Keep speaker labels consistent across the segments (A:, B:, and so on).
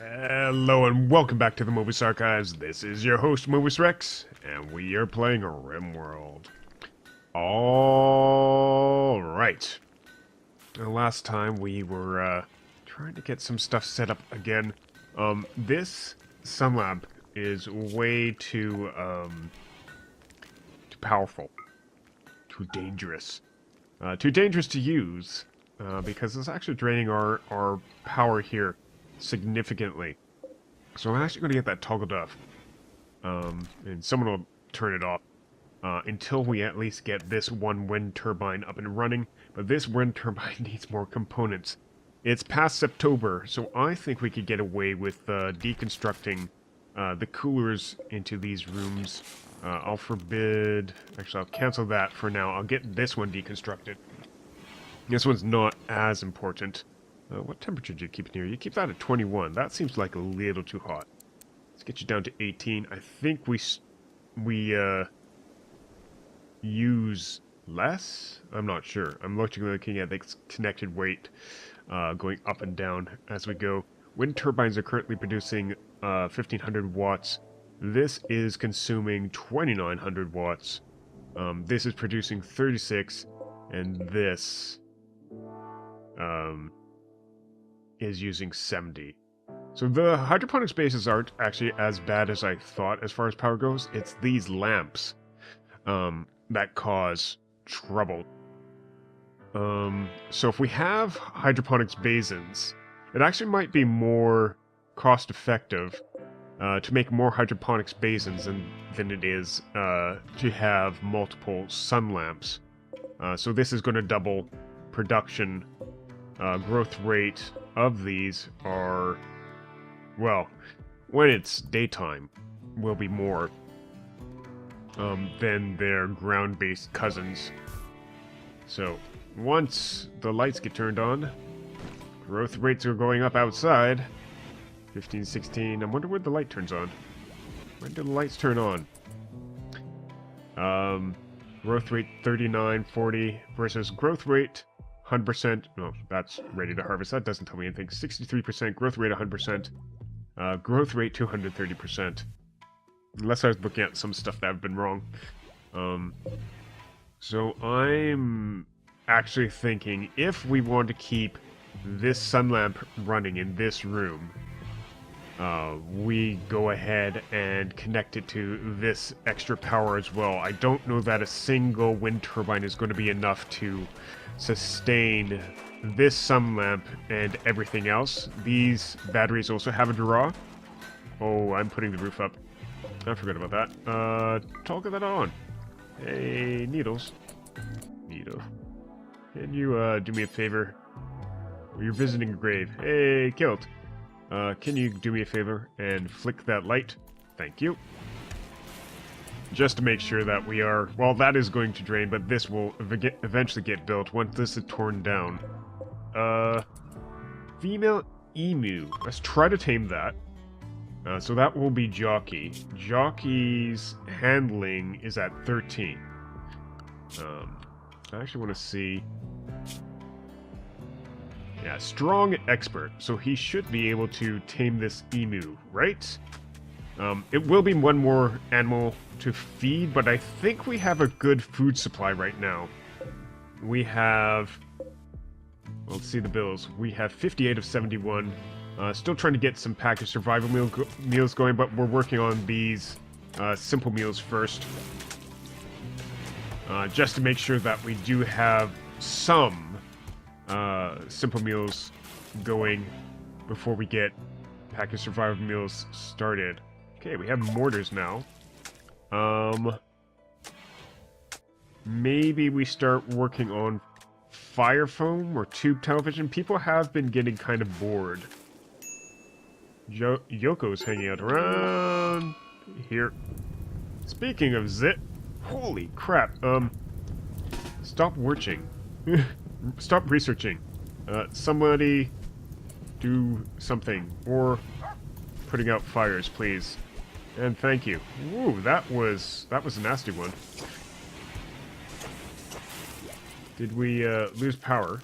A: Hello and welcome back to the Mobius Archives. This is your host, Mobius Rex, and we are playing Rimworld. Alright. Last time we were trying to get some stuff set up again. This sun lamp is way too powerful. Too dangerous. Too dangerous to use, because it's actually draining our power here significantly. So I'm actually going to get that toggled off. And someone will turn it off until we at least get this one wind turbine up and running. But this wind turbine needs more components. It's past September, so I think we could get away with deconstructing the coolers into these rooms. I'll forbid... Actually, I'll cancel that for now. I'll get this one deconstructed. This one's not as important. What temperature do you keep in here? You keep that at 21. That seems like a little too hot. Let's get you down to 18. I think we use less? I'm not sure. I'm looking at the connected weight going up and down as we go. Wind turbines are currently producing 1,500 watts. This is consuming 2,900 watts. This is producing 36, and this... is using 70. So the hydroponics bases aren't actually as bad as I thought as far as power goes. It's these lamps that cause trouble. So if we have hydroponics basins, it actually might be more cost effective to make more hydroponics basins than it is to have multiple sun lamps. So this is going to double production. Growth rate of these are, well, when it's daytime, will be more than their ground-based cousins. So, once the lights get turned on, growth rates are going up outside. 15, 16, I wonder when the light turns on. When do the lights turn on? Growth rate 39, 40 versus growth rate 100%. No, that's ready to harvest. That doesn't tell me anything. 63%, growth rate 100%, growth rate 230%. Unless I was looking at some stuff that have been wrong. So I'm actually thinking if we want to keep this sun lamp running in this room, we go ahead and connect it to this extra power as well. I don't know that a single wind turbine is going to be enough to sustain this sun lamp and everything else. These batteries also have a draw. Oh, I'm putting the roof up. I forgot about that. Toggle that on. Hey, Needles. Needle. Can you, do me a favor? You're visiting a grave. Hey, Kilt. Can you do me a favor and flick that light? Thank you. Just to make sure that we are... Well, that is going to drain, but this will eventually get built once this is torn down. Female emu. Let's try to tame that. So that will be Jockey. Jockey's handling is at 13. I actually want to see... Yeah, strong expert. So he should be able to tame this emu, right? It will be one more animal to feed, but I think we have a good food supply right now. We have... Well, let's see the bills. We have 58 of 71. Still trying to get some packaged survival meals going, but we're working on these simple meals first. Just to make sure that we do have some simple meals going before we get packaged survival meals started. Okay, we have mortars now. Maybe we start working on fire foam or tube television. People have been getting kind of bored. Yoko's hanging out around here. Speaking of zit, holy crap, stop watching. Stop researching. Somebody do something. Or putting out fires, please. And thank you. Ooh, that was a nasty one. Did we lose power?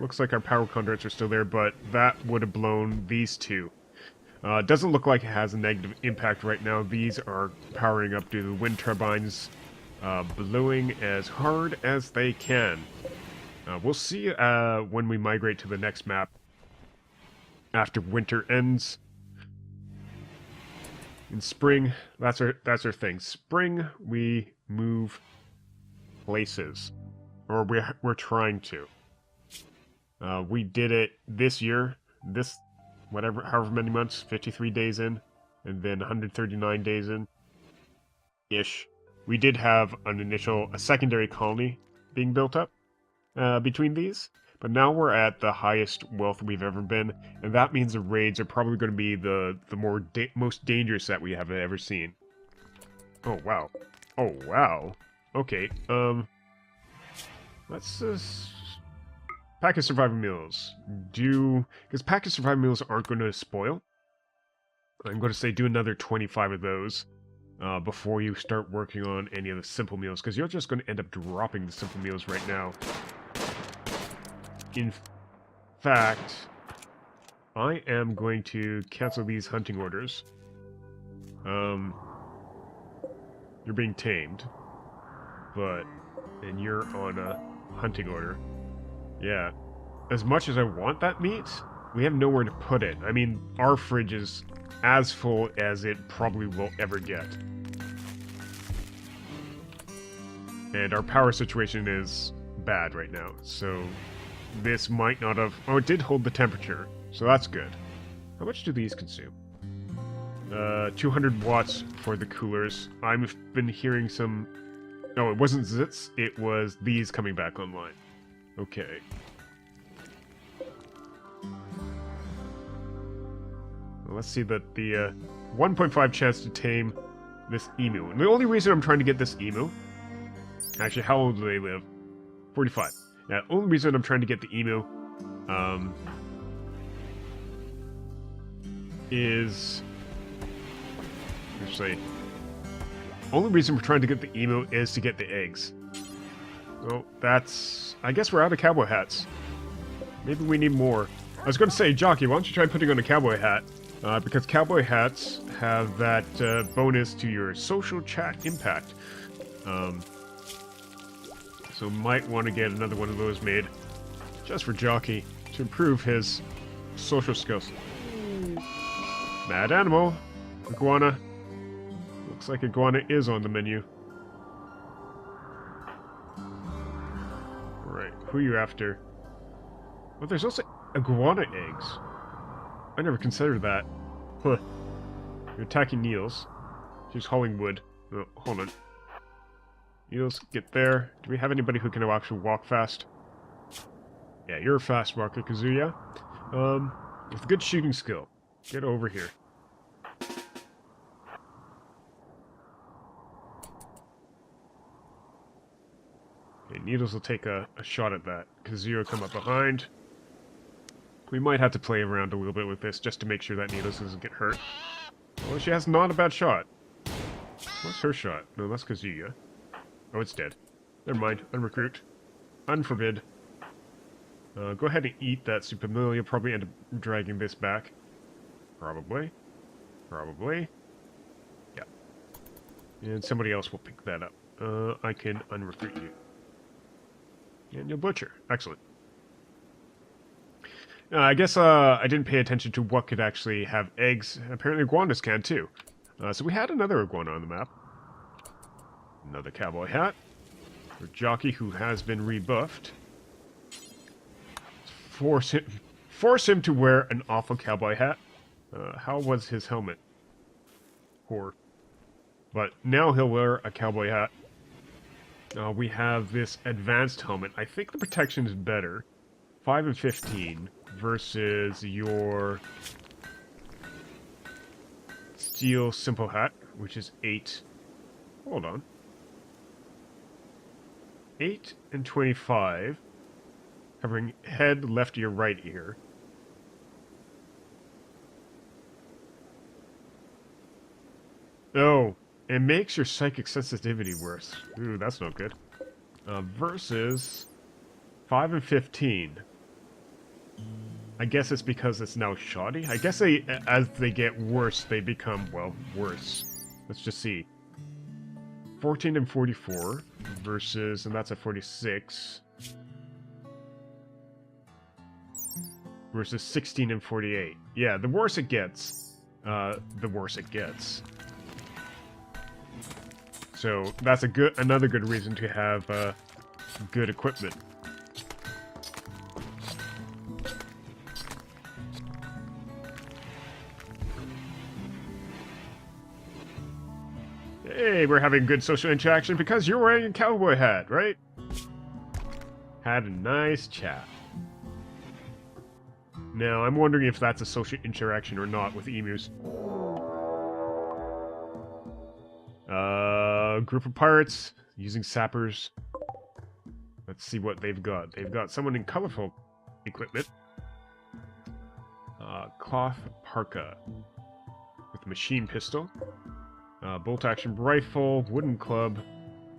A: Looks like our power conduits are still there, but that would have blown these two. Doesn't look like it has a negative impact right now. These are powering up due to the wind turbines blowing as hard as they can. We'll see when we migrate to the next map after winter ends. In spring, that's our thing. Spring, we move places, or we're trying to. We did it this year. However many months, 53 days in, and then 139 days in, ish. We did have a secondary colony being built up between these, but now we're at the highest wealth we've ever been, and that means the raids are probably going to be the most dangerous that we have ever seen. Oh wow, oh wow. Okay, let's just pack of survival meals. Because pack of survival meals aren't going to spoil. I'm going to say do another 25 of those before you start working on any of the simple meals, because you're just going to end up dropping the simple meals right now. In fact, I am going to cancel these hunting orders. You're being tamed, and you're on a hunting order. Yeah. As much as I want that meat, we have nowhere to put it. I mean, our fridge is as full as it probably will ever get. And our power situation is bad right now, so this might not have... Oh, it did hold the temperature, so that's good. How much do these consume? 200 watts for the coolers. I've been hearing some... No, it wasn't zits, it was these coming back online. Okay. Well, let's see that the 1.5 chance to tame this emu. And the only reason I'm trying to get this emu... Actually, how old do they live? 45. Yeah, the only reason I'm trying to get the emu is... Actually, only reason we're trying to get the emu is to get the eggs. Well, that's... I guess we're out of cowboy hats. Maybe we need more. I was going to say, Jockey, why don't you try putting on a cowboy hat? Because cowboy hats have that bonus to your social chat impact. So might want to get another one of those made. Just for Jockey, to improve his social skills. Mad animal. Iguana. Looks like iguana is on the menu. Right, who are you after? Well, there's also iguana eggs. I never considered that. Huh. You're attacking Niels. She's hauling wood. Oh, hold on. Niels, get there. Do we have anybody who can actually walk fast? Yeah, you're a fast walker, Kazuya. With good shooting skill. Get over here. Okay, Needles will take a shot at that. Kazuya will come up behind. We might have to play around a little bit with this just to make sure that Needles doesn't get hurt. Well, she has not a bad shot. What's her shot? No, that's Kazuya. Oh, it's dead. Never mind. Unrecruit. Unforbid. Go ahead and eat that super meal. You'll probably end up dragging this back. Probably. Probably. Yeah. And somebody else will pick that up. I can unrecruit you. And you'll butcher. Excellent. I guess I didn't pay attention to what could actually have eggs. Apparently iguanas can too. So we had another iguana on the map. Another cowboy hat. For Jockey, who has been rebuffed. Force him to wear an awful cowboy hat. How was his helmet? Poor. But now he'll wear a cowboy hat. We have this advanced helmet. I think the protection is better. 5 and 15 versus your steel simple hat, which is 8. Hold on. 8 and 25. Covering head, left ear, right ear. Oh, it makes your psychic sensitivity worse. Ooh, that's not good. Versus 5 and 15. I guess it's because it's now shoddy. I guess they, as they get worse, they become, well, worse. Let's just see. 14 and 44 versus, and that's a 46, versus 16 and 48. Yeah, the worse it gets, the worse it gets. So that's another good reason to have good equipment. Hey, we're having good social interaction because you're wearing a cowboy hat, right? Had a nice chat. Now, I'm wondering if that's a social interaction or not with emus. Group of pirates using sappers. Let's see what they've got. They've got someone in colorful equipment. Cloth parka with machine pistol. Bolt-action rifle, wooden club,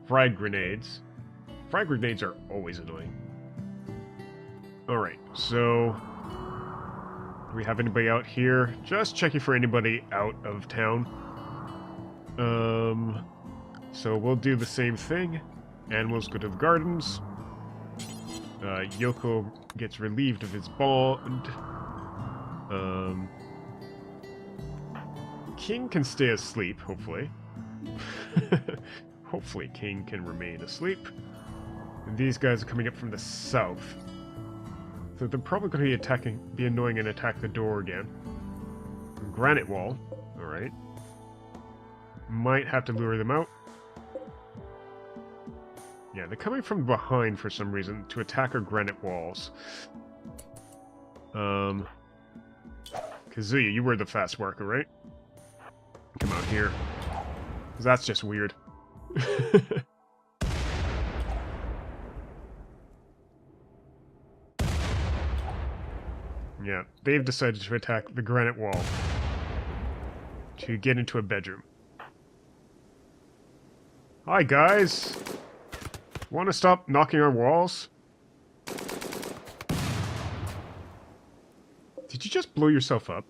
A: frag grenades. Frag grenades are always annoying. Alright, so... do we have anybody out here? Just checking for anybody out of town. So we'll do the same thing. Animals go to the gardens. Yoko gets relieved of his bond. King can stay asleep, hopefully. Hopefully King can remain asleep. And these guys are coming up from the south. So they're probably going to be annoying and attack the door again. Granite wall. Alright. Might have to lure them out. Yeah, they're coming from behind for some reason to attack our granite walls. Kazuya, you were the fast worker, right? Come out here. 'Cause that's just weird. Yeah, they've decided to attack the granite wall to get into a bedroom. Hi, guys! Want to stop knocking on walls? Did you just blow yourself up?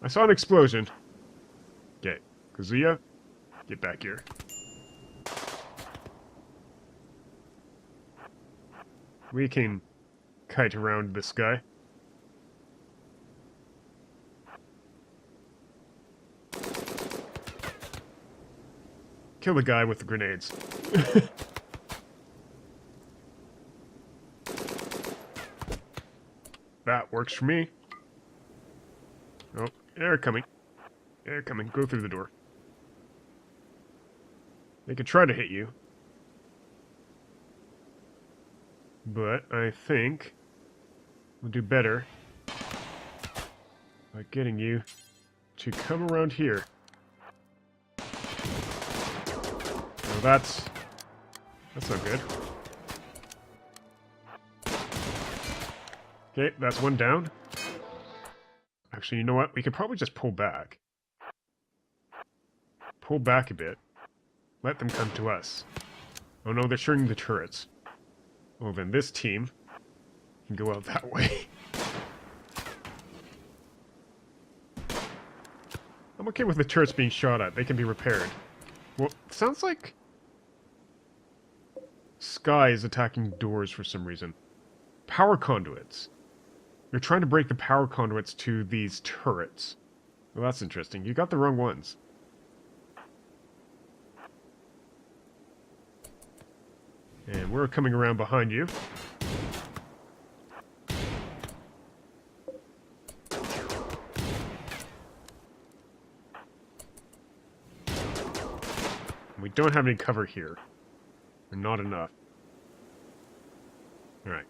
A: I saw an explosion. Okay, Kazuya, get back here. We can kite around this guy. Kill the guy with the grenades. That works for me. Oh, they're coming. They're coming. Go through the door. They could try to hit you. But I think we'll do better by getting you to come around here. Now that's not good. Okay, that's one down. Actually, you know what? We could probably just pull back. Pull back a bit. Let them come to us. Oh no, they're shooting the turrets. Well, then this team can go out that way. I'm okay with the turrets being shot at. They can be repaired. Well, it sounds like Sky is attacking doors for some reason. Power conduits. You're trying to break the power conduits to these turrets. Well, that's interesting. You got the wrong ones. And we're coming around behind you. We don't have any cover here. Or not enough. Alright.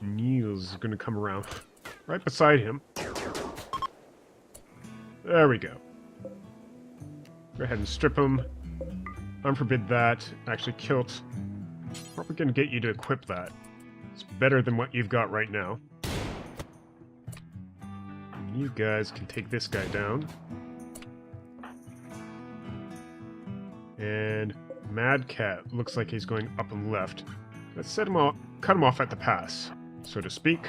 A: Niels is going to come around right beside him. There we go. Go ahead and strip him. Unforbid that. Actually, Kilt. Probably going to get you to equip that. It's better than what you've got right now. And you guys can take this guy down. And Mad Cat looks like he's going up and left. Let's set him cut him off at the pass, so to speak.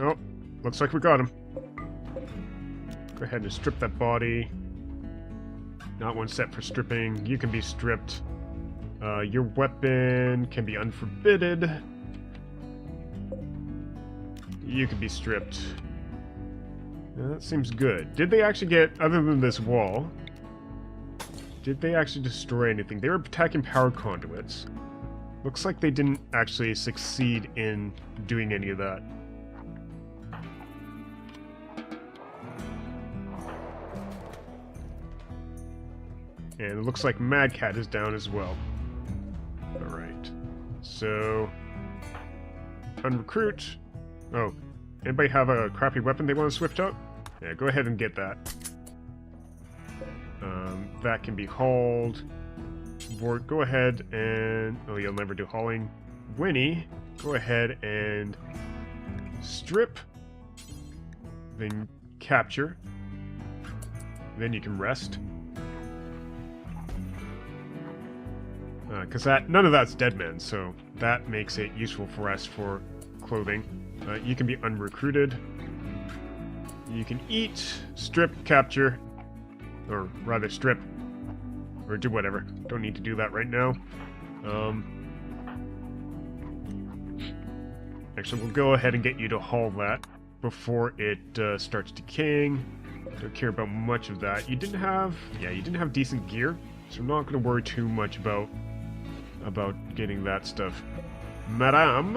A: Oh, looks like we got him. Go ahead and strip that body. Not one set for stripping. You can be stripped. Your weapon can be unforbidden. You can be stripped. That seems good. Did they actually get, other than this wall, did they actually destroy anything? They were attacking power conduits. Looks like they didn't actually succeed in doing any of that. And it looks like Mad Cat is down as well. Alright. So... unrecruit. Oh. Anybody have a crappy weapon they want to switch out? Yeah, go ahead and get that. That can be hauled. Ward, go ahead and... oh, you'll never do hauling. Winnie, go ahead and... strip. Then capture. Then you can rest. Because none of that's dead men, so that makes it useful for us for clothing. You can be unrecruited. You can eat, strip, capture, or rather strip, or do whatever. Don't need to do that right now. Actually, we'll go ahead and get you to haul that before it starts decaying. Don't care about much of that. You didn't have decent gear, so I'm not going to worry too much about getting that stuff. Madame,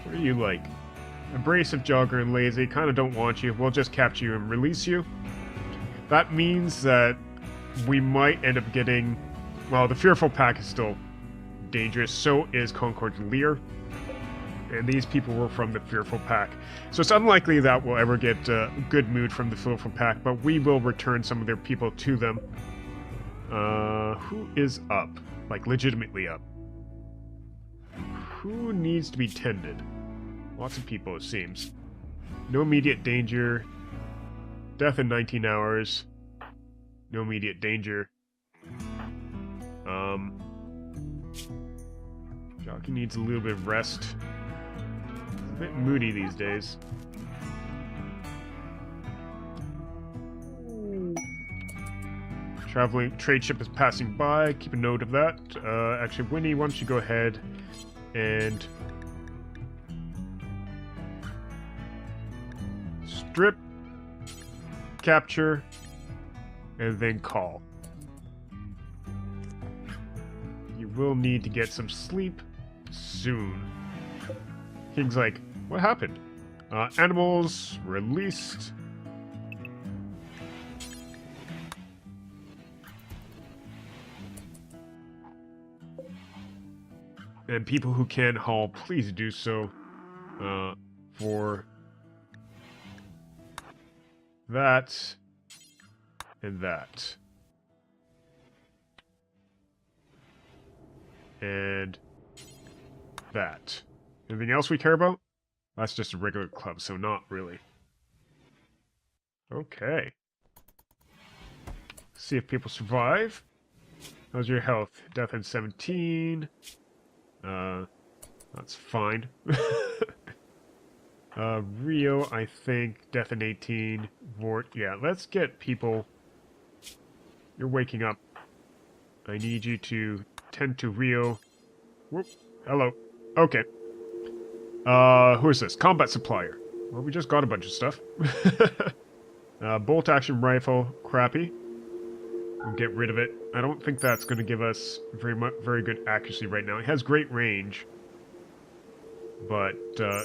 A: what are you like? Abrasive, jogger, and lazy. Kind of don't want you. We'll just capture you and release you. That means that we might end up getting... well, the Fearful Pack is still dangerous. So is Concord's Lear. And these people were from the Fearful Pack. So it's unlikely that we'll ever get good mood from the Fearful Pack, but we will return some of their people to them. Who is up? Like, legitimately up. Who needs to be tended? Lots of people, it seems. No immediate danger. Death in 19 hours. No immediate danger. Jockey needs a little bit of rest. It's a bit moody these days. Traveling trade ship is passing by. Keep a note of that. Actually, Winnie, why don't you go ahead and strip, capture, and then call. You will need to get some sleep soon. King's like, what happened? Animals released. And people who can haul, please do so for that and that. And that. Anything else we care about? That's just a regular club, so not really. Okay. See if people survive. How's your health? Death in 17. That's fine. Rio, I think, death in 18. Vort, yeah, let's get people. You're waking up. I need you to tend to Rio. Whoop. Hello. Okay. Who is this? Combat supplier. Well, we just got a bunch of stuff. Bolt action rifle, crappy. We'll get rid of it. I don't think that's going to give us very good accuracy right now. It has great range, but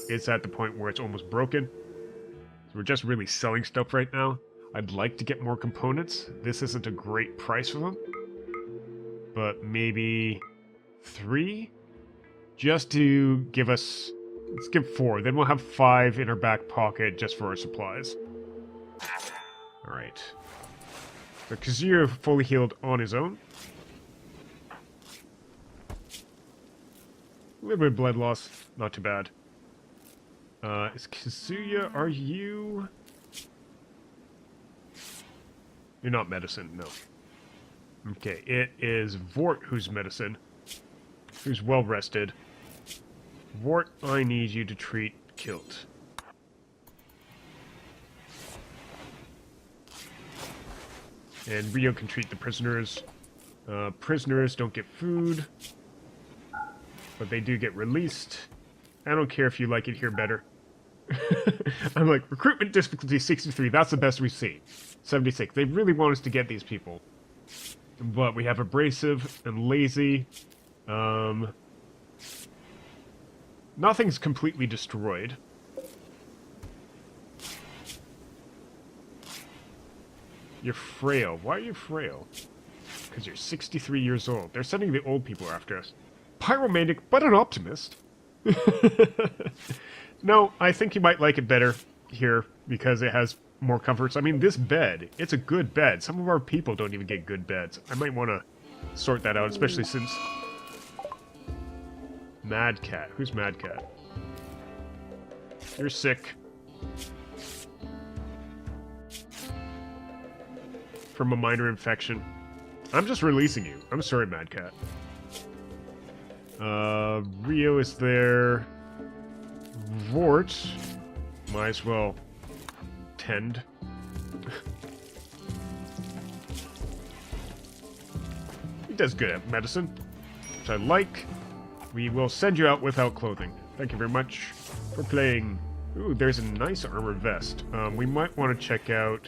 A: it's at the point where it's almost broken. So we're just really selling stuff right now. I'd like to get more components. This isn't a great price for them, but maybe 3? Just to give us... let's give 4. Then we'll have 5 in our back pocket just for our supplies. Alright. So Kazuya fully healed on his own. A little bit of blood loss, not too bad. Is Kazuya, are you... You're not medicine, no. Okay, it is Vort who's medicine. Who's well rested. Vort, I need you to treat Kilt. And Rio can treat the prisoners. Prisoners don't get food, but they do get released. I don't care if you like it here better. I'm like, recruitment difficulty 63, that's the best we've seen. 76, they really want us to get these people. But we have abrasive and lazy. Nothing's completely destroyed. You're frail. Why are you frail? Because you're 63 years old. They're sending the old people after us. Pyromaniac, but an optimist. No, I think you might like it better here because it has more comforts. I mean, this bed, it's a good bed. Some of our people don't even get good beds. I might want to sort that out, especially since... Mad Cat. Who's Mad Cat? You're sick. From a minor infection. I'm just releasing you. I'm sorry, Mad Cat. Rio is there. Vort. Might as well tend. He does good at medicine, which I like. We will send you out without clothing. Thank you very much for playing. Ooh, there's a nice armor vest. We might want to check out...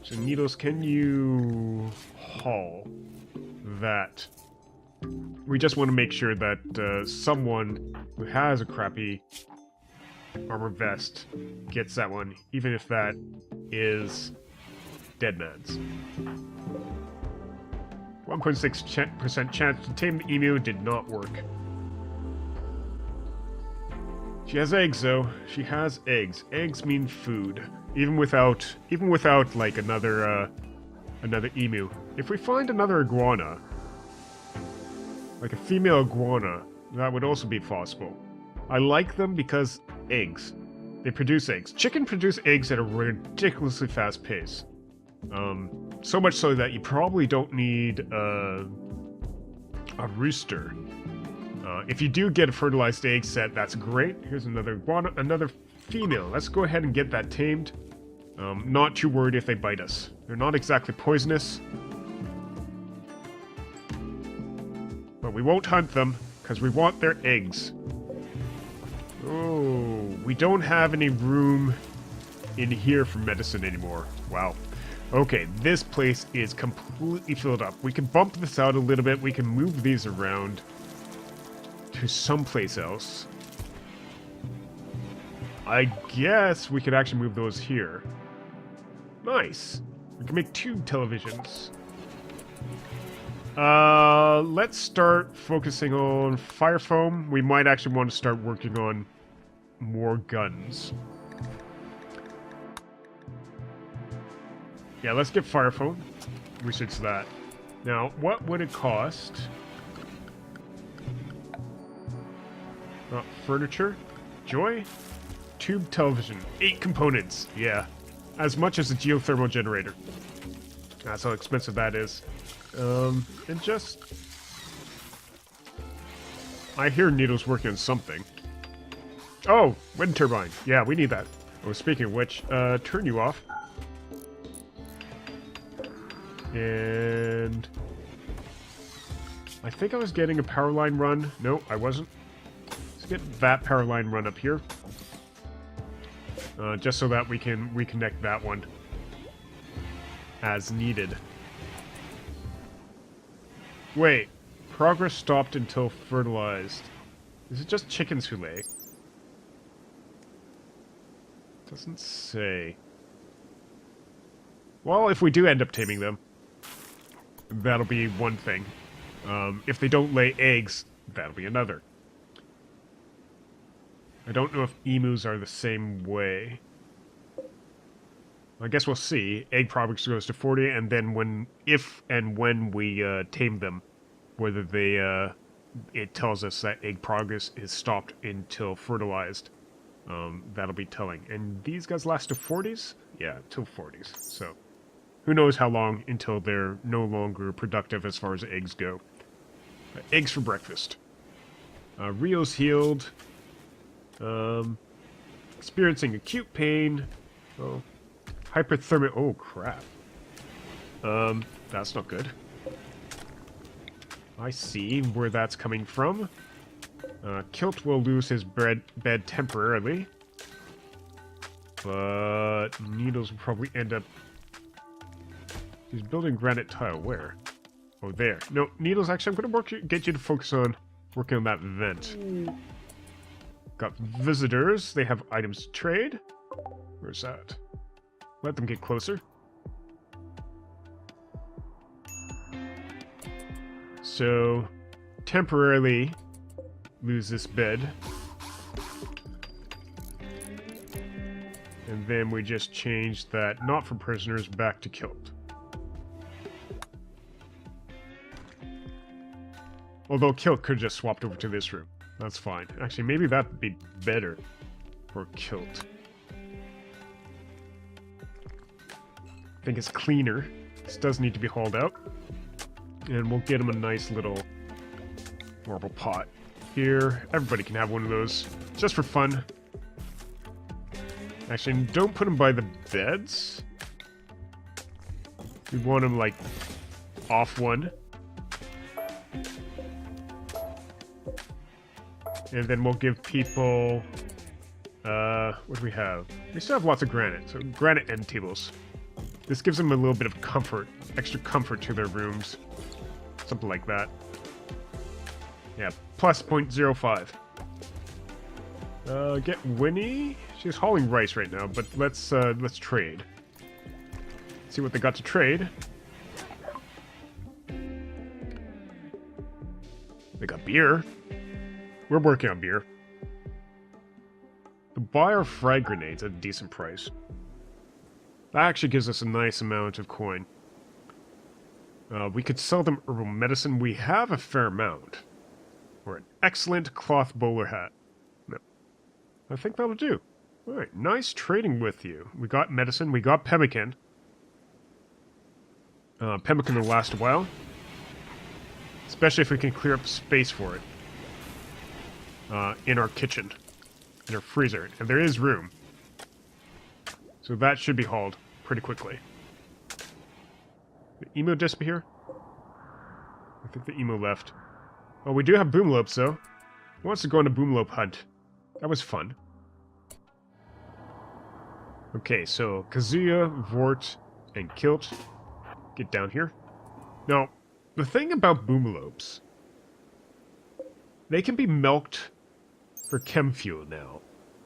A: So, Needles, can you haul that? We just want to make sure that someone who has a crappy armor vest gets that one, even if that is dead man's. 1.6% chance to tame the emu did not work. She has eggs, though. She has eggs. Eggs mean food. Even without like another emu. If we find another iguana, like a female iguana, that would also be possible. I like them because eggs. They produce eggs. Chicken produce eggs at a ridiculously fast pace. So much so that you probably don't need a rooster. If you do get a fertilized egg set, that's great. Here's another iguana, another female. Let's go ahead and get that tamed. Not too worried if they bite us. They're not exactly poisonous. But we won't hunt them, because we want their eggs. Oh, we don't have any room in here for medicine anymore. Wow. Okay, this place is completely filled up. We can bump this out a little bit. We can move these around to someplace else. I guess we could actually move those here. Nice. We can make 2 televisions. Let's start focusing on fire foam. We might actually want to start working on more guns. Yeah, let's get fire foam. Research that. Now, what would it cost? Furniture? Joy? Tube television. 8 components. Yeah. As much as a geothermal generator. That's how expensive that is. And just... I hear Needle's working on something. Oh! Wind turbine. Yeah, we need that. Oh, speaking of which, turn you off. And... I think I was getting a power line run. No, I wasn't. Let's get that power line run up here. Just so that we can reconnect that one as needed. Wait, progress stopped until fertilized. Is it just chickens who lay? Doesn't say. Well, if we do end up taming them, that'll be one thing. If they don't lay eggs, that'll be another. I don't know if emus are the same way. I guess we'll see. Egg progress goes to 40, and then if and when we tame them, whether they, it tells us that egg progress is stopped until fertilized. That'll be telling. And these guys last to 40s? Yeah, till 40s. So, who knows how long until they're no longer productive as far as eggs go. Eggs for breakfast. Rio's healed. Experiencing acute pain. Oh, hyperthermia. Oh, crap. That's not good. I see where that's coming from. Kilt will lose his bed temporarily. But Needles will probably end up... He's building granite tile. Where? Oh, there. No, Needles, actually, I'm going to get you to focus on working on that vent. Got visitors. They have items to trade. Where's that? Let them get closer. So, temporarily lose this bed. And then we just change that not for prisoners back to Kilt. Although Kilt could just swapped over to this room. That's fine. Actually, maybe that'd be better for Kilt. I think it's cleaner. This does need to be hauled out. And we'll get him a nice little marble pot here. Everybody can have one of those, just for fun. Actually, don't put them by the beds. We want them, like, off one. And then we'll give people... what do we have? We still have lots of granite, so granite end tables. This gives them a little bit of comfort, extra comfort to their rooms. Something like that. Yeah, plus 0.05. Get Winnie. She's hauling rice right now, but let's trade. See what they got to trade. They got beer. We're working on beer. The buy our frag grenades at a decent price. That actually gives us a nice amount of coin. We could sell them herbal medicine. We have a fair amount. Or an excellent cloth bowler hat. No. I think that'll do. Alright, nice trading with you. We got medicine, we got pemmican. Pemmican will last a while. Especially if we can clear up space for it. In our kitchen. In our freezer. And there is room. So that should be hauled pretty quickly. The emo disappear? I think the emo left. Oh, we do have boomlopes, though. Who wants to go on a boomlope hunt? That was fun. Okay, so Kazuya, Vort, and Kilt. Get down here. Now, the thing about boomlopes... They can be milked for chem fuel now.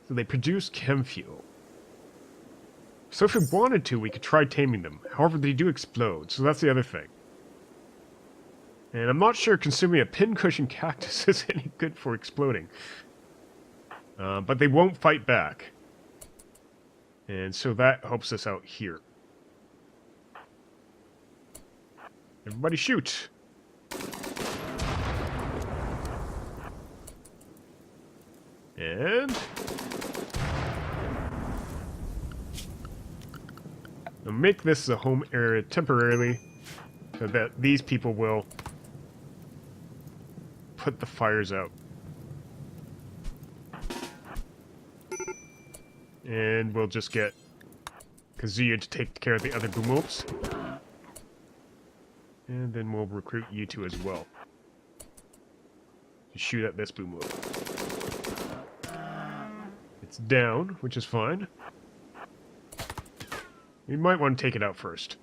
A: So they produce chem fuel. So if we wanted to, we could try taming them. However, they do explode, so that's the other thing. And I'm not sure consuming a pincushion cactus is any good for exploding. But they won't fight back. And so that helps us out here. Everybody shoot! And... I'll make this a home area temporarily, so that these people will put the fires out. And we'll just get Kazuya to take care of the other boomlopes. And then we'll recruit you two as well. To shoot at this boomlope. It's down, which is fine. We might want to take it out first.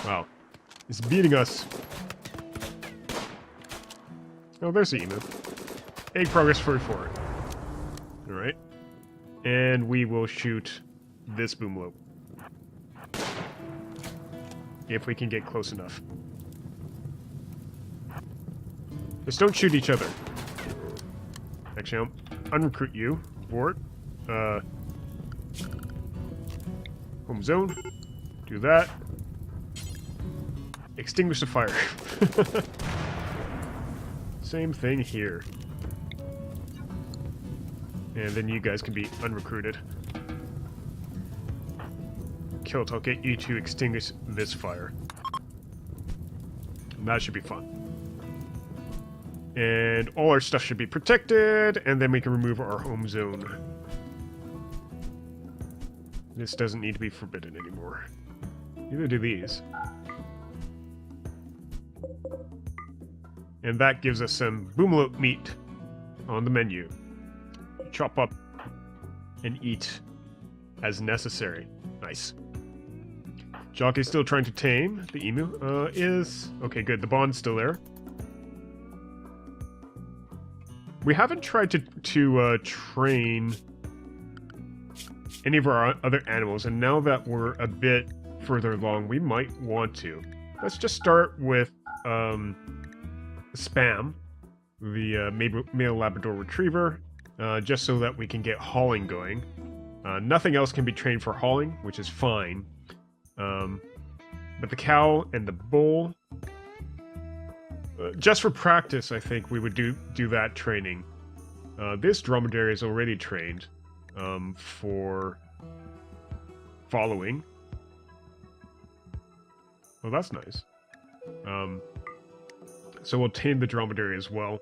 A: Wow. It's beating us. Oh, there's the emu. Egg progress 44. Alright. And we will shoot this boomlope. If we can get close enough. Just don't shoot each other. Actually, I'll unrecruit you. Vort. Home zone. Do that. Extinguish the fire. Same thing here. And then you guys can be unrecruited. Kilt, I'll get you to extinguish this fire. And that should be fun. And all our stuff should be protected, and then we can remove our home zone. This doesn't need to be forbidden anymore. Neither do these. And that gives us some boomalope meat on the menu. Chop up and eat as necessary. Nice. Jockey's still trying to tame the emu. Okay, good. The bond's still there. We haven't tried to train any of our other animals, and now that we're a bit further along, we might want to. Let's just start with Spam, the male Labrador Retriever, just so that we can get hauling going. Nothing else can be trained for hauling, which is fine. But the cow and the bull, just for practice, I think we would do that training. This dromedary is already trained for following. Well, that's nice. So we'll tame the dromedary as well.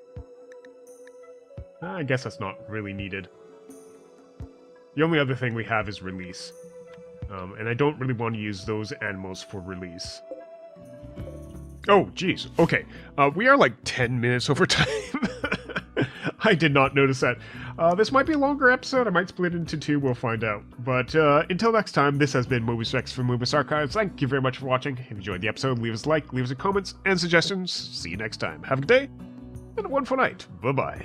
A: I guess that's not really needed. The only other thing we have is release. And I don't really want to use those animals for release. Oh, geez. Okay. We are like 10 minutes over time. I did not notice that. This might be a longer episode. I might split it into two. We'll find out. But until next time, this has been Mobius Rex from Mobius Archives. Thank you very much for watching. If you enjoyed the episode, leave us a like, leave us a comments and suggestions. See you next time. Have a good day and a wonderful night. Bye-bye.